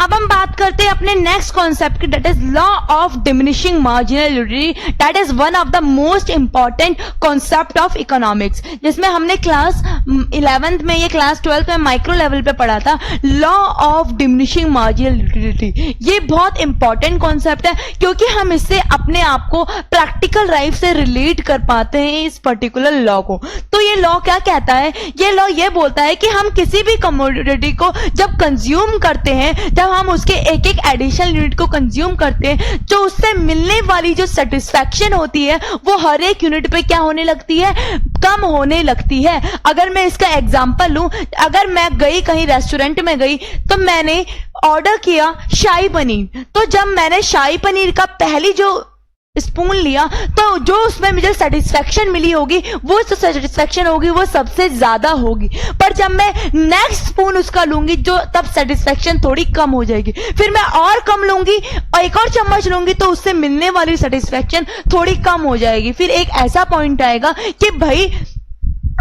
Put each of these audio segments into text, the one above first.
अब हम बात करते हैं अपने नेक्स्ट कॉन्सेप्ट की, that is law of diminishing marginal utility. That is one of the most important concept of economics, जिसमें हमने क्लास 11th में, ये क्लास 12th में माइक्रो लेवल पे पढ़ा था, law of diminishing marginal utility. ये बहुत इंपॉर्टेंट कॉन्सेप्ट है क्योंकि हम इससे अपने आप को प्रैक्टिकल लाइफ से रिलेट कर पाते हैं इस पर्टिकुलर लॉ को। तो ये लॉ क्या कहता है? ये लॉ ये बोलता है कि हम किसी भी कमोडिटी को जब कंज्यूम करते हैं, जब हम उसके एक एक एडिशनल यूनिट को कंज्यूम करते हैं, तो उससे मिलने वाली जो सेटिस्फैक्शन होती है वो हर एक यूनिट पे क्या होने लगती है? कम होने लगती है। अगर मैं इसका एग्जांपल लूं, अगर मैं गई कहीं रेस्टोरेंट में गई तो मैंने ऑर्डर किया शाही पनीर, तो जब मैंने शाही पनीर का पहली जो स्पून लिया तो जो उसमें मुझे सेटिस्फैक्शन मिली होगी, वो जो सेटिस्फैक्शन होगी वो सबसे ज्यादा होगी। पर जब मैं नेक्स्ट स्पून उसका लूंगी, जो तब सेटिस्फैक्शन थोड़ी कम हो जाएगी। फिर मैं और कम लूंगी और एक और चम्मच लूंगी तो उससे मिलने वाली सेटिस्फैक्शन थोड़ी कम हो जाएगी। फिर एक ऐसा पॉइंट आएगा कि भाई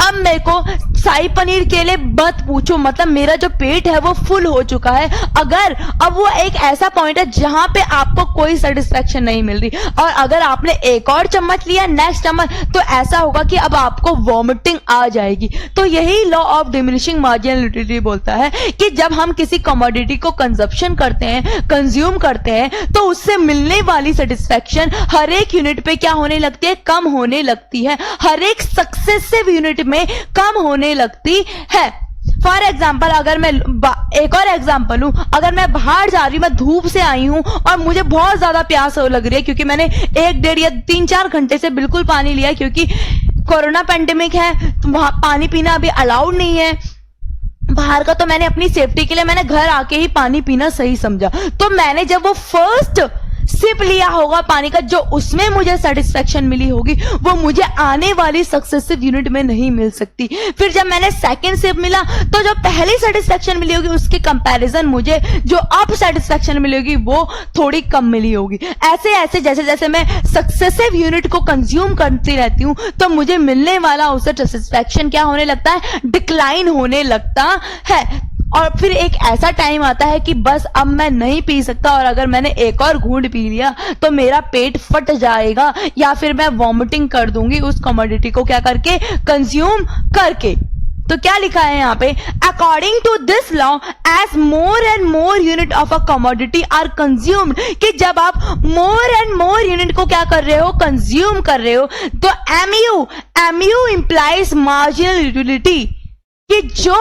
अब मेरे को शाही पनीर के लिए मत पूछो, मतलब मेरा जो पेट है वो फुल हो चुका है। अगर अब वो एक ऐसा पॉइंट है जहां पे आपको कोई सेटिस्फैक्शन नहीं मिल रही, और अगर आपने एक और चम्मच लिया, नेक्स्ट चम्मच, तो ऐसा होगा कि अब आपको वॉमिटिंग आ जाएगी। तो यही law of diminishing marginal utility बोलता है कि जब हम किसी कमोडिटी को कंजप्शन करते हैं, कंज्यूम करते हैं, तो उससे मिलने वाली सेटिस्फैक्शन हर एक यूनिट पे क्या होने लगती है? कम होने लगती है। हर एक सक्सेसिव यूनिट में कम होने लगती है। फॉर एग्जाम्पल, अगर मैं एक और एग्जाम्पल लूं, अगर मैं बाहर जा रही हूं, मैं धूप से आई हूं और मुझे बहुत ज्यादा प्यास लग रही है क्योंकि मैंने 1-1.5 या 3-4 घंटे से बिल्कुल पानी लिया, क्योंकि कोरोना पेंडेमिक है तो वहां पानी पीना अभी अलाउड नहीं है बाहर का। तो मैंने अपनी सेफ्टी के लिए मैंने घर आके ही पानी पीना सही समझा। तो मैंने जब वो फर्स्ट सिप लिया होगा पानी का, जो उसमें मुझे सेटिस्फैक्शन मिली होगी, वो मुझे आने वाली सक्सेसिव यूनिट में नहीं मिल सकती। फिर जब मैंने सेकंड सिप मिला तो जो पहली सेटिस्फैक्शन मिली होगी उसके कंपैरिजन मुझे जो अब सेटिस्फैक्शन मिली होगी वो थोड़ी कम मिली होगी। ऐसे ऐसे जैसे जैसे मैं सक्सेसिव यूनिट को कंज्यूम करती रहती हूं तो मुझे मिलने वाला उससे सेटिस्फैक्शन क्या होने लगता है? डिक्लाइन होने लगता है। और फिर एक ऐसा टाइम आता है कि बस अब मैं नहीं पी सकता, और अगर मैंने एक और घूंट पी लिया तो मेरा पेट फट जाएगा या फिर मैं वॉमिटिंग कर दूंगी उस कमोडिटी को क्या करके? कंज्यूम करके। तो क्या लिखा है यहाँ पे? According to this law, as more and more unit of a commodity are consumed, कि जब आप मोर एंड मोर यूनिट को क्या कर रहे हो? कंज्यूम कर रहे हो, तो एमयू इंप्लाइज मार्जिनल यूटिलिटी, कि जो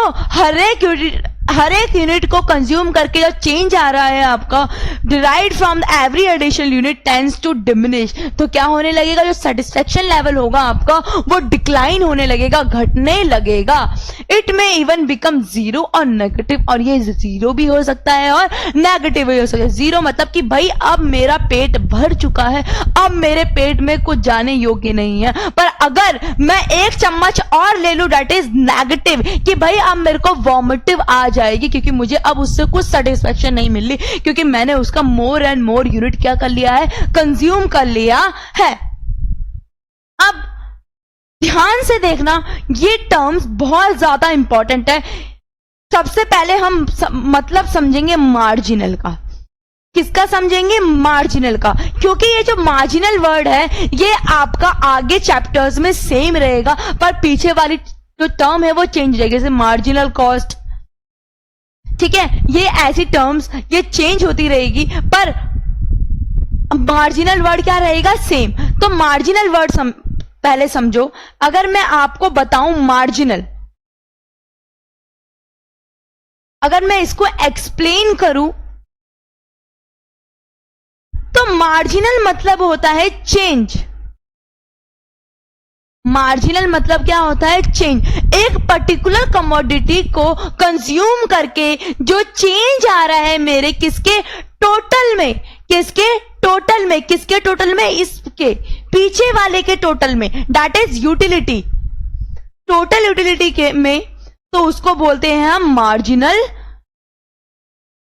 हर एक यूनिट को कंज्यूम करके जो चेंज आ रहा है आपका, derived from every additional unit tends to diminish. तो क्या होने लगेगा? जो सेटिस्फैक्शन लेवल होगा आपका वो डिक्लाइन होने लगेगा, घटने लगेगा। इट में इवन बिकम जीरो और नेगेटिव, और ये जीरो भी हो सकता है और नेगेटिव भी हो सकता है। जीरो मतलब कि भाई अब मेरा पेट भर चुका है, अब मेरे पेट में कुछ जाने योग्य नहीं है। पर अगर मैं एक चम्मच और ले लूं, दैट इज नेगेटिव, कि भाई अब मेरे को वॉमिटिव आ जाएगी क्योंकि मुझे अब उससे कुछ सेटिस्फैक्शन नहीं मिल रही, क्योंकि मैंने उसका मोर एंड मोर यूनिट क्या कर लिया है? कंज्यूम कर लिया है। अब ध्यान से देखना, ये टर्म्स बहुत ज्यादा इंपॉर्टेंट है। सबसे पहले हम मतलब समझेंगे मार्जिनल का। किसका समझेंगे? मार्जिनल का, क्योंकि ये जो मार्जिनल वर्ड है ये आपका आगे चैप्टर्स में सेम रहेगा, पर पीछे वाली जो टर्म है वो चेंज रहेगी। जैसे मार्जिनल कॉस्ट, ठीक है, ये ऐसी टर्म्स ये चेंज होती रहेगी, पर मार्जिनल वर्ड क्या रहेगा? सेम। तो मार्जिनल वर्ड पहले समझो। अगर मैं आपको बताऊं मार्जिनल, अगर मैं इसको एक्सप्लेन करूं तो मार्जिनल मतलब होता है चेंज। मार्जिनल मतलब क्या होता है? चेंज। एक पर्टिकुलर कमोडिटी को कंज्यूम करके जो चेंज आ रहा है मेरे किसके टोटल में, किसके टोटल में, किसके टोटल में? इसके पीछे वाले के टोटल में, that is utility. Total utility के में तो उसको बोलते हैं हम मार्जिनल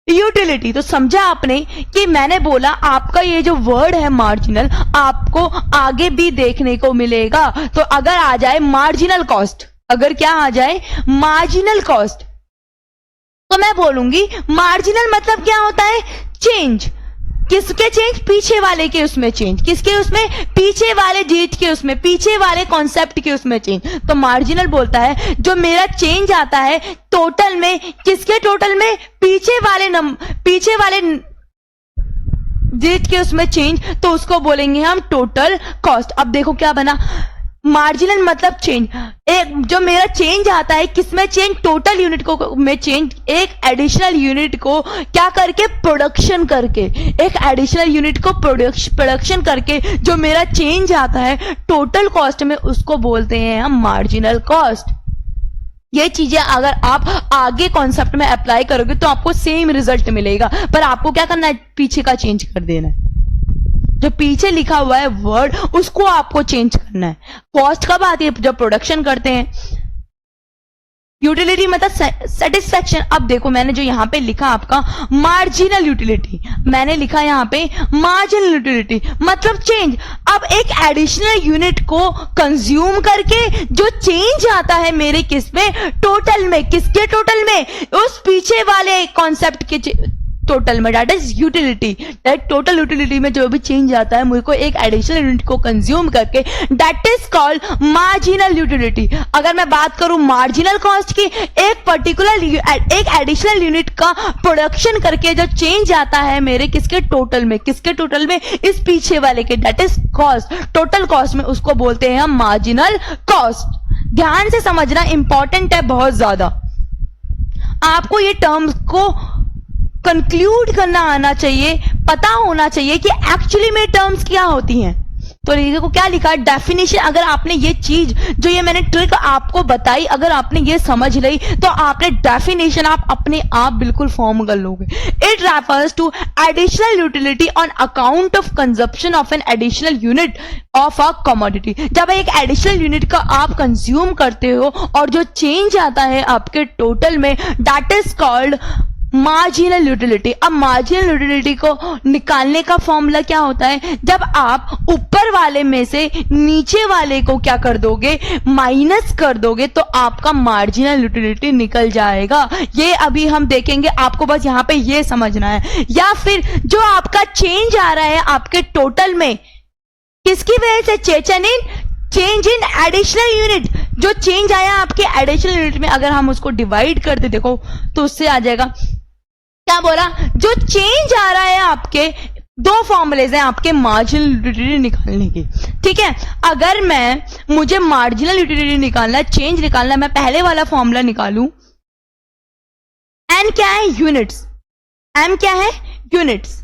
यूटिलिटी। तो समझा आपने कि मैंने बोला आपका ये जो वर्ड है मार्जिनल आपको आगे भी देखने को मिलेगा। तो अगर आ जाए मार्जिनल कॉस्ट, अगर क्या आ जाए? मार्जिनल कॉस्ट, तो मैं बोलूंगी मार्जिनल मतलब क्या होता है, चेंज। किसके चेंज, पीछे वाले के उसमें चेंज। किसके उसमें, पीछे वाले डिजिट के उसमें, पीछे वाले कॉन्सेप्ट के उसमें चेंज। तो मार्जिनल बोलता है जो मेरा चेंज आता है टोटल में, किसके टोटल में, पीछे वाले डिजिट के उसमें चेंज, तो उसको बोलेंगे हम टोटल कॉस्ट। अब देखो क्या बना, मार्जिनल मतलब चेंज, एक जो मेरा चेंज आता है किसमें चेंज, टोटल यूनिट को में चेंज, एक एडिशनल यूनिट को क्या करके, प्रोडक्शन करके, एक एडिशनल यूनिट को प्रोडक्शन करके जो मेरा चेंज आता है टोटल कॉस्ट में, उसको बोलते हैं हम मार्जिनल कॉस्ट। ये चीजें अगर आप आगे कॉन्सेप्ट में अप्लाई करोगे तो आपको सेम रिजल्ट मिलेगा, पर आपको क्या करना है, पीछे का चेंज कर देना है। जो पीछे लिखा हुआ है वर्ड उसको आपको चेंज करना है। कॉस्ट कब आती है, जब प्रोडक्शन करते हैं। यूटिलिटी मतलब सेटिस्फैक्शन। अब देखो मैंने जो यहां पे लिखा आपका मार्जिनल यूटिलिटी, मैंने लिखा यहां पे मार्जिनल यूटिलिटी मतलब चेंज। अब एक एडिशनल यूनिट को कंज्यूम करके जो चेंज आता है मेरे किस में, टोटल में। किसके टोटल में, उस पीछे वाले कॉन्सेप्ट के टोटल में, that is utility. Total utility में जो भी चेंज आता है मुझे को एक एडिशनल यूनिट को कंज्यूम करके, that is called marginal utility. अगर मैं बात करूं मार्जिनल कॉस्ट की, एक पर्टिकुलर एक एडिशनल यूनिट का प्रोडक्शन करके जो चेंज आता है मेरे किसके टोटल में, किसके टोटल में, इस पीछे वाले के, that is cost, total cost में, उसको बोलते हैं हम मार्जिनल कॉस्ट। ध्यान से समझना, इंपॉर्टेंट है बहुत ज्यादा। आपको ये टर्म्स को कंक्लूड करना आना चाहिए, पता होना चाहिए कि एक्चुअली में टर्म्स क्या होती हैं। तो देखो क्या लिखा है, डेफिनेशन। अगर आपने ये चीज जो ये मैंने ट्रिक आपको बताई, अगर आपने ये समझ ली तो आपने डेफिनेशन आप अपने आप बिल्कुल फॉर्म कर लोगे। It refers to additional utility on account of consumption of an additional unit of a commodity. जब एक एडिशनल यूनिट का आप कंज्यूम करते हो और जो चेंज आता है आपके टोटल में, that is called marginal utility. अब मार्जिनल यूटिलिटी को निकालने का फॉर्मूला क्या होता है, जब आप ऊपर वाले में से नीचे वाले को क्या कर दोगे, माइनस कर दोगे, तो आपका मार्जिनल यूटिलिटी निकल जाएगा। ये अभी हम देखेंगे, आपको बस यहां पे ये समझना है। या फिर जो आपका चेंज आ रहा है आपके टोटल में, किसकी वजह से, चेंज इन एडिशनल यूनिट, जो चेंज आया आपके एडिशनल यूनिट में, अगर हम उसको डिवाइड कर दे देखो तो उससे आ जाएगा, क्या बोला, जो चेंज आ रहा है आपके, दो फॉर्मूलेज हैं आपके मार्जिनल यूटिलिटी निकालने की। ठीक है, अगर मुझे मार्जिनल यूटिलिटी निकालना, चेंज निकालना, मैं पहले वाला फॉर्मूला निकालूं, एन क्या है, यूनिट्स, एम क्या है, यूनिट्स।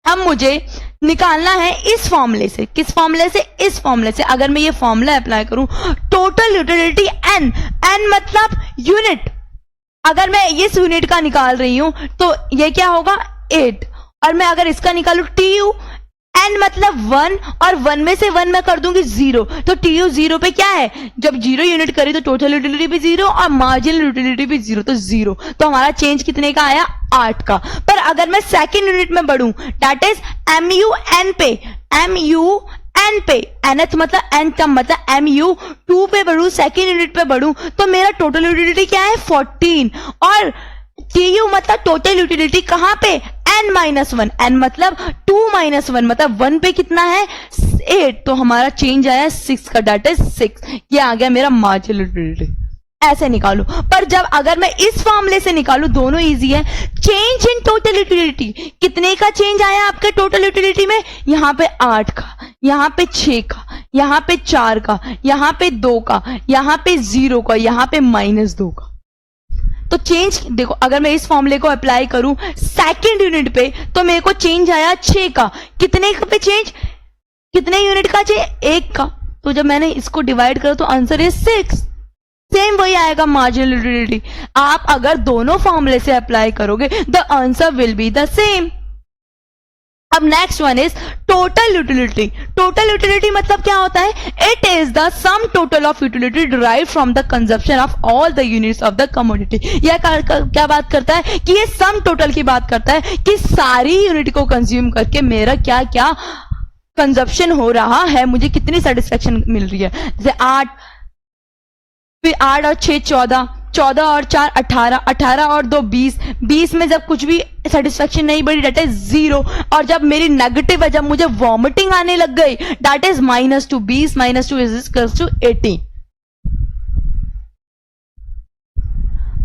अब मुझे निकालना है इस फॉर्मूले से, किस फॉर्मूले से, इस फॉर्मूले से। अगर मैं ये फॉर्मूला अप्लाई करूं, टोटल यूटिलिटी एन, एन मतलब यूनिट, अगर मैं इस यूनिट का निकाल रही हूं तो ये क्या होगा, 8, और मैं अगर इसका निकालू टीयू, एन मतलब 1, और 1 में से 1 मैं कर दूंगी 0, तो टीयू 0 पे क्या है, जब 0 यूनिट करी तो टोटल यूटिलिटी भी 0 और मार्जिनल यूटिलिटी भी 0, तो 0। तो हमारा चेंज कितने का आया, 8 का। पर अगर मैं सेकेंड यूनिट में बढ़ूं, दैट इज एमयू एन पे, एमयू एन पे, एनथ मतलब एन का मतलब एमयू 2 पे बढ़ू, सेकेंड यूनिट पे बढ़ू, तो मेरा टोटल यूटिलिटी क्या है, 14, और टीयू मतलब टोटल यूटिलिटी कहां पे, n माइनस 1, n मतलब 2 माइनस 1 मतलब 1 पे कितना है, 8, तो हमारा चेंज आया 6 का, दैट इज 6। ये आ गया मेरा मार्जिनल यूटिलिटी। ऐसे निकालू, पर जब अगर मैं इस फॉर्मूले से निकालू, दोनों इजी है। चेंज इन टोटल यूटिलिटी, कितने का चेंज आया आपके टोटल यूटिलिटी में, यहां पे 8 का, यहां पे 6 का, यहां पे 4 का, यहां पे 2 का, यहां पे 0 का, यहां पे -2 का। तो चेंज देखो, अगर मैं इस फॉर्मूले को अप्लाई करूं सेकंड यूनिट पे, तो मेरे को चेंज आया 6 का। कितने पे चेंज, कितने यूनिट का चेंज, 1 का। तो जब मैंने इसको डिवाइड करा तो आंसर इज 6। सेम वही आएगा मार्जिनल यूटिलिटी। आप अगर दोनों फॉर्मूले से अप्लाई करोगे, the answer will be the same. अब next one is total utility. Total utility मतलब क्या होता है, it is the sum total of utility derived from the consumption of all the units of the commodity. यह क्या बात करता है कि ये सम टोटल की बात करता है कि सारी यूनिट को कंज्यूम करके मेरा क्या क्या कंजप्शन हो रहा है, मुझे कितनी सेटिस्फेक्शन मिल रही है। जैसे 8, फिर 8 और 6 14, 14 और 4 18, 18 और 2 20, 20 में जब कुछ भी सेटिस्फेक्शन नहीं बढ़ी डेट इज 0, और जब मेरी नेगेटिव है, जब मुझे वॉमिटिंग आने लग गई that is -2, 20 - 2 is equals to 18।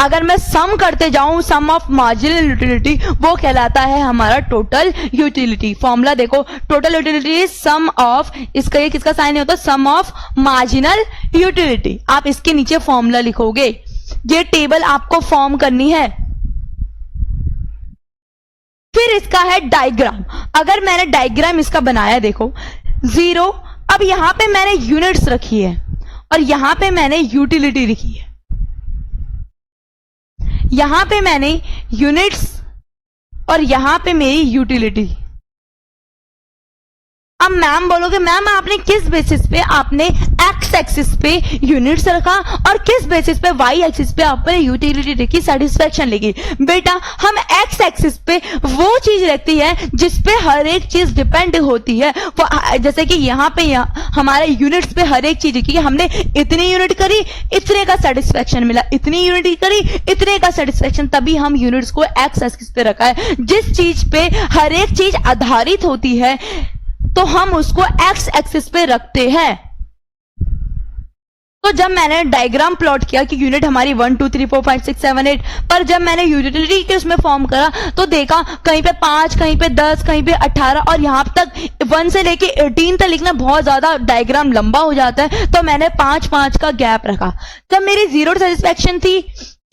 अगर मैं सम करते जाऊं, सम ऑफ मार्जिनल यूटिलिटी, वो कहलाता है हमारा टोटल यूटिलिटी। फॉर्मूला देखो, total utility is sum of, इसका ये किसका साइन होता है, सम ऑफ मार्जिनल यूटिलिटी। आप इसके नीचे फॉर्मूला लिखोगे, ये टेबल आपको फॉर्म करनी है। फिर इसका है डायग्राम। अगर मैंने डायग्राम इसका बनाया, देखो 0, अब यहां पे मैंने यूनिट्स रखी है और यहां पे मैंने यूटिलिटी लिखी है। यहां पे मैंने यूनिट्स और यहां पे मेरी यूटिलिटी। अब मैम बोलोगे, मैम आपने किस बेसिस पे, आपने एक्स एक्सिस पे यूनिट्स रखा और किस बेसिस पे वाई एक्सिस पे आपने यूटिलिटी लिखी, सेटिस्फेक्शन लिखी। बेटा हम एक्स एक्सिस पे वो चीज रखती है जिस पे हर एक चीज डिपेंड होती है। जैसे कि यहाँ पे हमारे यूनिट्स पे हर एक चीज लिखी है, हमने इतनी यूनिट करी इतने का सेटिस्फेक्शन मिला, इतनी यूनिट करी इतने का सेटिस्फेक्शन, तभी हम यूनिट्स को एक्स एक्सिस पे रखा है। जिस चीज पे हर एक चीज आधारित होती है तो हम उसको एक्स एक्सिस पे रखते हैं। तो जब मैंने डायग्राम प्लॉट किया कि यूनिट हमारी 1 2 3 4 5 6 7 8, पर जब मैंने यूटिलिटी के उसमें फॉर्म करा तो देखा कहीं पे 5, कहीं पे 10, कहीं पे 18 और यहां तक 1 से लेके 18 तक लिखना बहुत ज्यादा डायग्राम लंबा हो जाता है, तो मैंने 5 का गैप रखा। जब मेरी 0 सेटिस्फेक्शन थी,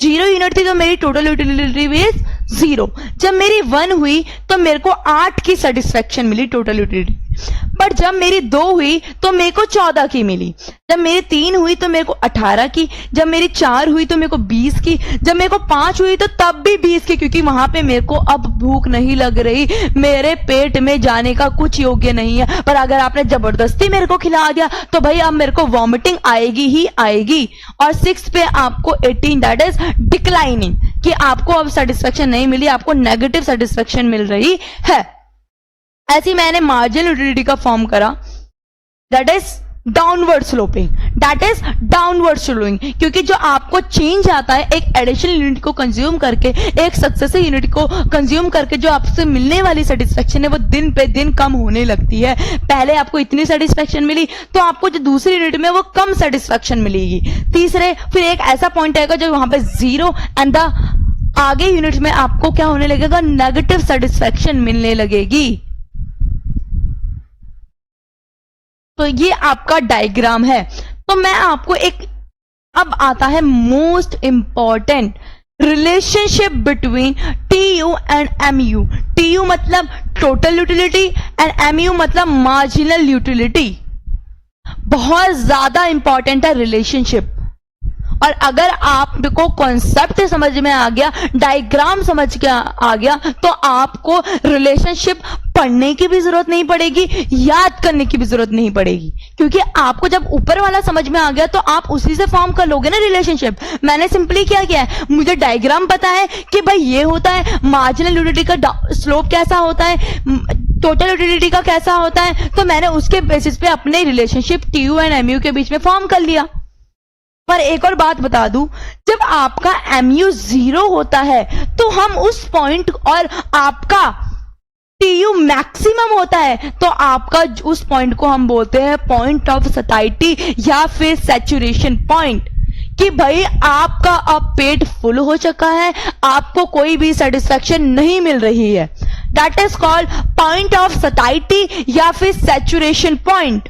0 यूनिट थी, तो मेरी टोटल यूटिलिटी इज 0। जब मेरी 1 हुई तो मेरे को 8 की सेटिस्फेक्शन मिली टोटल यूटिलिटी। बट जब मेरी 2 हुई तो मेरे को 14 की मिली। जब मेरी 3 हुई तो मेरे को 18 की। जब मेरी 4 हुई तो मेरे को 20 की। जब मेरे को 5 हुई तो तब भी 20 की, क्योंकि वहां पे मेरे को अब भूख नहीं लग रही, मेरे पेट में जाने का कुछ योग्य नहीं है। पर अगर आपने जबरदस्ती मेरे को खिला दिया तो भाई अब मेरे को वॉमिटिंग आएगी ही आएगी। और 6 पे आपको 18 दैट इज डिक्लाइनिंग, कि आपको अब सेटिस्फेक्शन नहीं मिली, आपको नेगेटिव सेटिस्फेक्शन मिल रही है। ऐसी मैंने मार्जिनल यूटिलिटी का फॉर्म करा, that is downward sloping, that is downward slowing, क्योंकि जो आपको चेंज आता है एक एडिशनल यूनिट को कंज्यूम करके, एक सक्सेसिव यूनिट को कंज्यूम करके, जो आपसे मिलने वाली सेटिस्फेक्शन है वो दिन पे दिन कम होने लगती है। पहले आपको इतनी सेटिस्फेक्शन मिली तो आपको जो दूसरी यूनिट में वो कम सेटिस्फेक्शन मिलेगी। तीसरे फिर एक ऐसा पॉइंट आएगा जब वहां पे 0 एंड द आगे यूनिट में आपको क्या होने लगेगा, नेगेटिव सेटिस्फेक्शन मिलने लगेगी। तो ये आपका डायग्राम है। तो मैं आपको एक, अब आता है most important relationship between TU and MU। TU मतलब टोटल यूटिलिटी एंड MU मतलब मार्जिनल यूटिलिटी। बहुत ज्यादा इंपॉर्टेंट है रिलेशनशिप। और अगर आपको कॉन्सेप्ट समझ में आ गया, डायग्राम समझ के आ गया, तो आपको रिलेशनशिप पढ़ने की भी जरूरत नहीं पड़ेगी, याद करने की भी जरूरत नहीं पड़ेगी, क्योंकि आपको जब ऊपर वाला समझ में आ गया तो आप उसी से फॉर्म कर लोगे ना रिलेशनशिप। मैंने सिंपली क्या किया है, मुझे डायग्राम पता है कि भाई ये होता है, मार्जिनल यूटिलिटी का स्लोप कैसा होता है, टोटल यूटिलिटी का कैसा होता है, तो मैंने उसके बेसिस पे अपने रिलेशनशिप TU एंड MU के बीच में फॉर्म कर लिया। पर एक और बात बता दूं, जब आपका MU 0 होता है तो हम उस पॉइंट, और आपका TU मैक्सिमम होता है तो आपका उस पॉइंट को हम बोलते हैं पॉइंट ऑफ सताइटी या फिर सैचुरेशन पॉइंट, कि भाई आपका अब पेट फुल हो चुका है, आपको कोई भी सेटिस्फेक्शन नहीं मिल रही है। That is called point of satiety या फिर सैचुरेशन पॉइंट।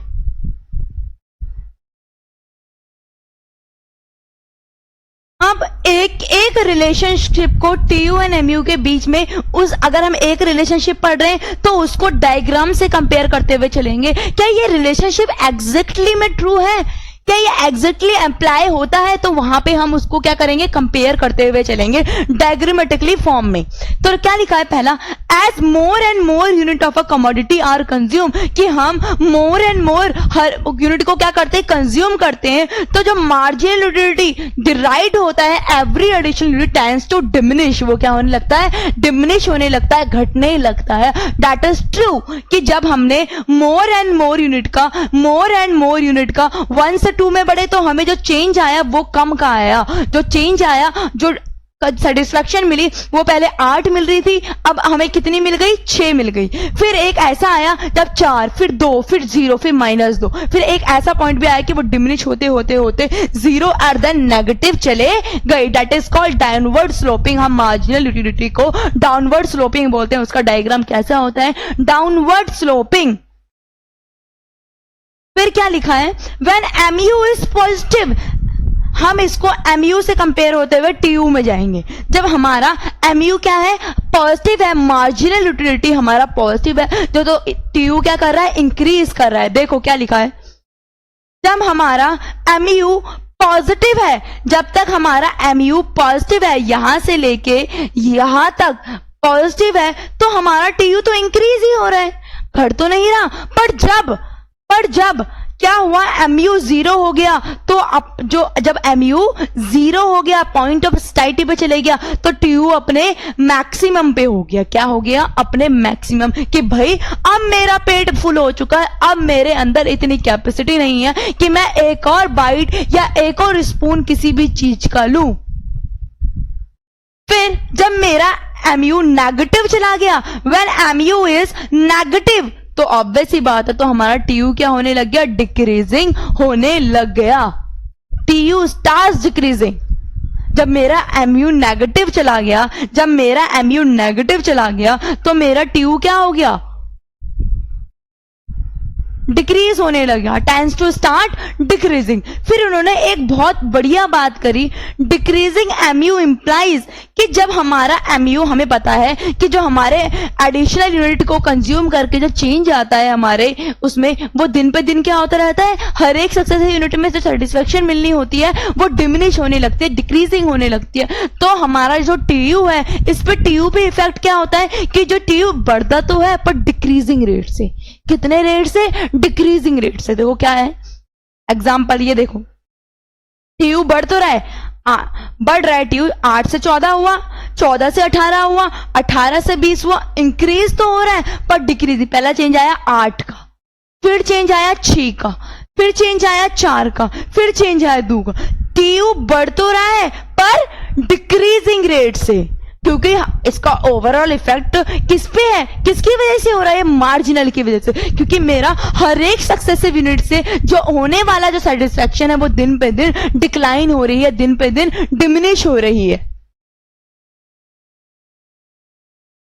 अब एक रिलेशनशिप को TU एंड MU के बीच में, उस अगर हम एक रिलेशनशिप पढ़ रहे हैं तो उसको डायग्राम से कंपेयर करते हुए चलेंगे। क्या ये रिलेशनशिप एग्जैक्टली में ट्रू है, क्या ये एग्जैक्टली अप्लाई होता है, तो वहां पे हम उसको क्या करेंगे, कंपेयर करते हुए चलेंगे डायग्रामेटिकली फॉर्म में। तो क्या लिखा है पहला, as more and more unit of a commodity are consume, कि हम मोर एंड मोर हर यूनिट को क्या करते हैं, कंज्यूम करते हैं, तो जो मार्जिनल यूटिलिटी डिराइड होता है every additional unit tends to diminish, वो क्या होने लगता है, डिमिनिश होने लगता है, घटने लगता है। दैट इज ट्रू कि जब हमने मोर एंड मोर यूनिट का 1 से 2 में बढ़े तो हमें जो चेंज आया वो कम का आया, जो चेंज आया, जो सेटिस्फैक्शन मिली वो पहले 8 मिल रही थी, अब हमें कितनी मिल गई, 6 मिल गई। फिर एक ऐसा आया जब 4, फिर 2, फिर 0, फिर -2, फिर एक ऐसा पॉइंट भी आया कि वो डिमिनिश होते होते होते 0 और देन नेगेटिव चले गई। That is called downward sloping. हम मार्जिनल यूटिलिटी को डाउनवर्ड स्लोपिंग बोलते हैं। उसका डायग्राम कैसा होता है, डाउनवर्ड स्लोपिंग। फिर क्या लिखा है, व्हेन MU इज पॉजिटिव, हम इसको MU से कंपेयर होते हुए TU में जाएंगे। जब हमारा MU क्या है, पॉजिटिव है, मार्जिनल यूटिलिटी हमारा पॉजिटिव है, जो तो TU क्या कर रहा है, इंक्रीज कर रहा है। देखो क्या लिखा है, जब हमारा MU पॉजिटिव है, जब तक हमारा MU पॉजिटिव है, यहां से लेके यहां तक पॉजिटिव है, तो हमारा TU तो इंक्रीज ही हो रहा है, घट तो नहीं रहा। पर जब क्या हुआ, MU 0 हो गया, तो अब जब MU 0 हो गया, पॉइंट ऑफ स्टाइटी पे चले गया, तो TU अपने मैक्सिमम पे हो गया। क्या हो गया, अपने मैक्सिमम, कि भाई अब मेरा पेट फुल हो चुका है, अब मेरे अंदर इतनी कैपेसिटी नहीं है कि मैं एक और बाइट या एक और स्पून किसी भी चीज का लूं। फिर जब मेरा MU नेगेटिव चला गया, व्हेन MU इज नेगेटिव, तो ऑब्वियस ही बात है, तो हमारा TU क्या होने लग गया, डिक्रीजिंग होने लग गया। TU starts decreasing. जब मेरा MU नेगेटिव चला गया, तो मेरा TU क्या हो गया, डिक्रीज होने लगा, टेंड्स टू स्टार्ट डिक्रीजिंग। फिर उन्होंने एक बहुत बढ़िया बात करी, डिक्रीजिंग MU इंप्लाइज कि जब हमारा MU, हमें पता है कि जो हमारे एडिशनल यूनिट को कंज्यूम करके जो चेंज आता है हमारे उसमें, वो दिन पे दिन क्या होता रहता है, हर एक सक्सेसिव यूनिट में जो सेटिस्फेक्शन मिलनी होती है वो डिमिनिश होने लगती है, डिक्रीजिंग होने लगती है। तो हमारा जो TU है, इस पे TU पे इफेक्ट क्या होता है कि जो TU बढ़ता तो है पर डिक्रीजिंग रेट से। कितने रेट से, डिक्रीजिंग रेट से। देखो क्या है एग्जाम्पल, ये देखो TU बढ़ तो रहा है, बढ़ रहा है TU, 8 से 14 हुआ, 14 से 18 हुआ, 18 से 20 हुआ, इंक्रीज तो हो रहा है पर डिक्रीज। पहला चेंज आया 8 का, फिर चेंज आया 6 का, फिर चेंज आया 4 का, फिर चेंज आया 2 का। TU बढ़ तो रहा है पर डिक्रीजिंग रेट से, क्योंकि इसका ओवरऑल इफेक्ट किस पे है, किसकी वजह से हो रहा है, मार्जिनल की वजह से। क्योंकि मेरा हर एक सक्सेसिव यूनिट से जो होने वाला जो सेटिस्फेक्शन है वो दिन पे दिन डिक्लाइन हो रही है, दिन पे दिन डिमिनिश हो रही है।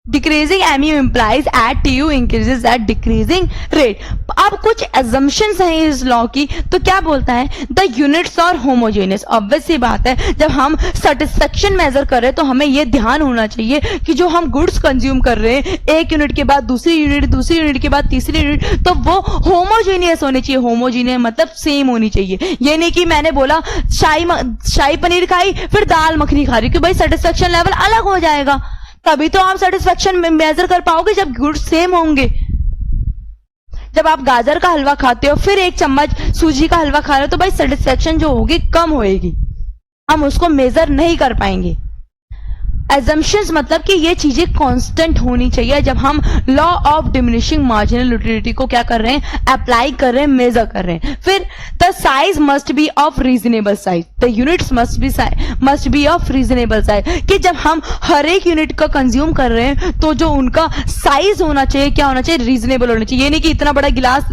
Decreasing MU implies at TU increases at decreasing rate। अब कुछ assumptions हैं इस लॉ की, तो क्या बोलता है, the units are homogeneous. Obvious सी बात है, जब हम सेटिस्फेक्शन मेजर कर रहे हैं तो हमें यह ध्यान होना चाहिए कि जो हम गुड्स कंज्यूम कर रहे हैं, एक यूनिट के बाद दूसरी यूनिट, दूसरी यूनिट के बाद तीसरी यूनिट, तो वो होमोजेनियस होनी चाहिए। होमोजेनियस मतलब सेम होनी चाहिए। ये नहीं कि मैंने बोला शाही पनीर खाई फिर दाल मखनी खा रही, कि भाई सेटिस्फेक्शन लेवल अलग हो जाएगा। तभी तो आप सेटिस्फेक्शन मेजर कर पाओगे जब गुड्स सेम होंगे। जब आप गाजर का हलवा खाते हो फिर एक चम्मच सूजी का हलवा खा रहे हो, तो भाई सेटिस्फेक्शन जो होगी कम होएगी, हम उसको मेजर नहीं कर पाएंगे। एजम्पशंस मतलब कि ये चीजें कांस्टेंट होनी चाहिए जब हम law of diminishing marginal utility को क्या कर रहे हैं, अप्लाई कर रहे हैं, मेजर कर रहे हैं। फिर the size must be of reasonable size, the units must be of reasonable size, कि जब हम हर एक यूनिट का कंज्यूम कर रहे हैं तो जो उनका साइज होना चाहिए, क्या होना चाहिए, रीजनेबल होना चाहिए। ये नहीं कि इतना बड़ा गिलास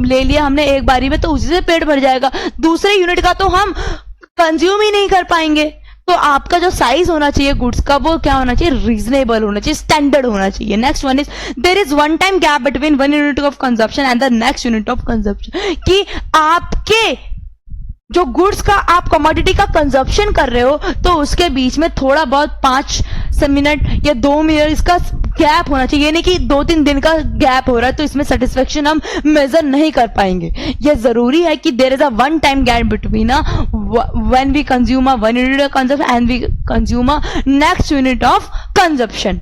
ले लिया हमने एक बारी में तो उसी से पेट भर जाएगा, दूसरे यूनिट का तो हम कंज्यूम ही नहीं कर पाएंगे। तो आपका जो साइज होना चाहिए गुड्स का वो क्या होना चाहिए, रीजनेबल होना चाहिए, स्टैंडर्ड होना चाहिए। Next one is there is one time gap between one unit of consumption and the next unit of consumption, कि आपके जो गुड्स का आप कमोडिटी का कंजप्शन कर रहे हो तो उसके बीच में थोड़ा बहुत 5 मिनट या 2 मिनट इसका गैप होना चाहिए। नहीं कि 2-3 दिन का गैप हो रहा है तो इसमें सेटिस्फेक्शन हम मेजर नहीं कर पाएंगे। यह जरूरी है कि there is a one time gap between when we consume a one unit of consumption and we consume a next unit of consumption.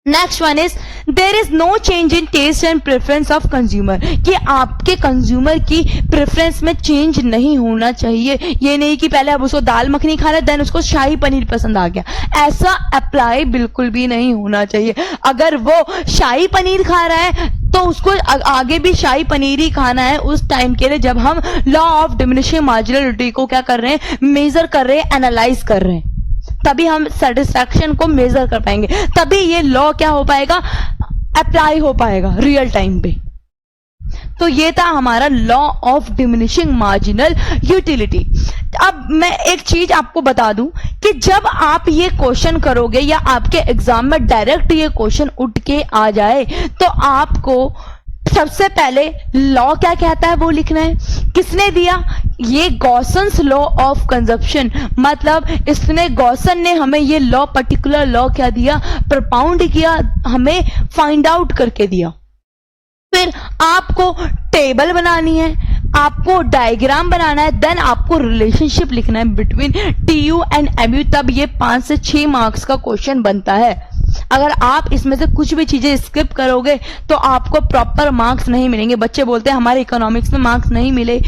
Next one is there is no change in taste and preference of consumer, कि आपके consumer की preference में change नहीं होना चाहिए। ये नहीं कि पहले अब उसको दाल मखनी खा रहा है देन उसको शाही पनीर पसंद आ गया, ऐसा अप्लाई बिल्कुल भी नहीं होना चाहिए। अगर वो शाही पनीर खा रहा है तो उसको आगे भी शाही पनीर ही खाना है उस टाइम के लिए जब हम लॉ ऑफ डिमिनिशिंग मार्जिनलिटी को क्या कर रहे हैं, मेजर कर रहे हैं, एनालाइज कर रहे हैं। तभी हम सेटिस्फैक्शन को मेजर कर पाएंगे, तभी ये लॉ क्या हो पाएगा, अप्लाई हो पाएगा रियल टाइम पे। तो ये था हमारा law of diminishing marginal utility. अब मैं एक चीज आपको बता दूं कि जब आप ये क्वेश्चन करोगे या आपके एग्जाम में डायरेक्ट ये क्वेश्चन उठ के आ जाए तो आपको सबसे पहले लॉ क्या कहता है वो लिखना है। किसने दिया, ये गॉसन्स लॉ ऑफ कंजप्शन, मतलब इसने गॉसन ने हमें ये लॉ, पर्टिकुलर लॉ क्या दिया, प्रपाउंड किया, हमें फाइंड आउट करके दिया। फिर आपको टेबल बनानी है, आपको डायग्राम बनाना है, देन आपको रिलेशनशिप लिखना है बिटवीन टीयू एंड एमयू, तब ये 5 से 6 मार्क्स का क्वेश्चन बनता है। अगर आप इसमें से कुछ भी चीजें स्किप करोगे तो आपको प्रॉपर मार्क्स नहीं मिलेंगे। बच्चे बोलते हैं हमारे इकोनॉमिक्स में मार्क्स नहीं मिले,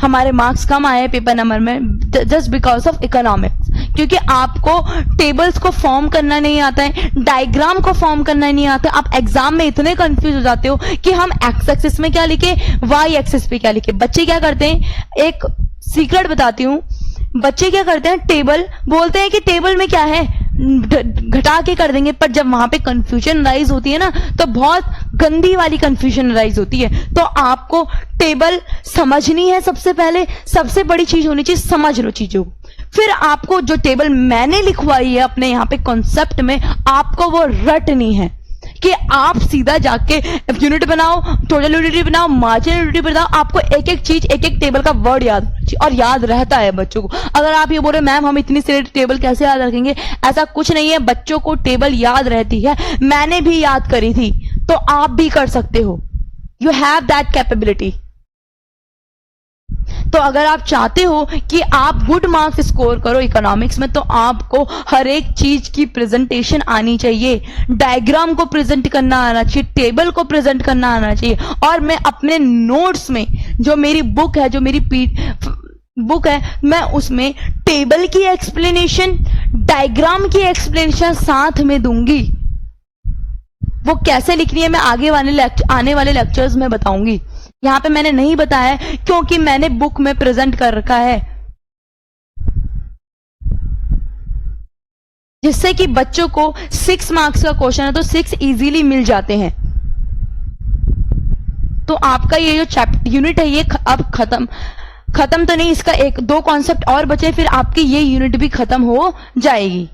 हमारे मार्क्स कम आए पेपर नंबर में, जस्ट बिकॉज ऑफ इकोनॉमिक्स, क्योंकि आपको टेबल्स को फॉर्म करना नहीं आता है, डायग्राम को फॉर्म करना नहीं आता। आप एग्जाम में इतने कंफ्यूज हो जाते हो कि हम एक्स एक्सिस में क्या लिखे, वाई एक्सिस पे क्या लिखे। बच्चे क्या करते हैं, एक सीक्रेट बताती हूँ, बच्चे क्या करते हैं, टेबल बोलते हैं कि टेबल में क्या है, घटा के कर देंगे, पर जब वहां पे कंफ्यूजन राइज होती है ना तो बहुत गंदी वाली कंफ्यूजन राइज होती है। तो आपको टेबल समझनी है, सबसे पहले सबसे बड़ी चीज होनी चाहिए, समझ लो चीजों। फिर आपको जो टेबल मैंने लिखवाई है अपने यहाँ पे कॉन्सेप्ट में, आपको वो रटनी है कि आप सीधा जाके यूनिट बनाओ, टोटल यूनिटी बनाओ, मार्जिनल यूनिटी बनाओ। आपको एक एक चीज, एक एक टेबल का वर्ड याद, और याद रहता है बच्चों को। अगर आप ये बोल रहे मैम हम इतनी सारी टेबल कैसे याद रखेंगे, ऐसा कुछ नहीं है, बच्चों को टेबल याद रहती है। मैंने भी याद करी थी, तो आप भी कर सकते हो। You have that capability. तो अगर आप चाहते हो कि आप गुड मार्क्स स्कोर करो इकोनॉमिक्स में, तो आपको हर एक चीज की प्रेजेंटेशन आनी चाहिए, डायग्राम को प्रेजेंट करना आना चाहिए, टेबल को प्रेजेंट करना आना चाहिए। और मैं अपने नोट्स में, जो मेरी बुक है, जो मेरी बुक है, मैं उसमें टेबल की एक्सप्लेनेशन, डायग्राम की एक्सप्लेनेशन साथ में दूंगी। वो कैसे लिखनी है मैं आने वाले लेक्चर्स में बताऊंगी। यहां पे मैंने नहीं बताया क्योंकि मैंने बुक में प्रेजेंट कर रखा है, जिससे कि बच्चों को 6 मार्क्स का क्वेश्चन है तो 6 इजीली मिल जाते हैं। तो आपका ये जो यूनिट है ये अब खत्म तो नहीं, इसका 1-2 कॉन्सेप्ट और बचे, फिर आपकी ये यूनिट भी खत्म हो जाएगी।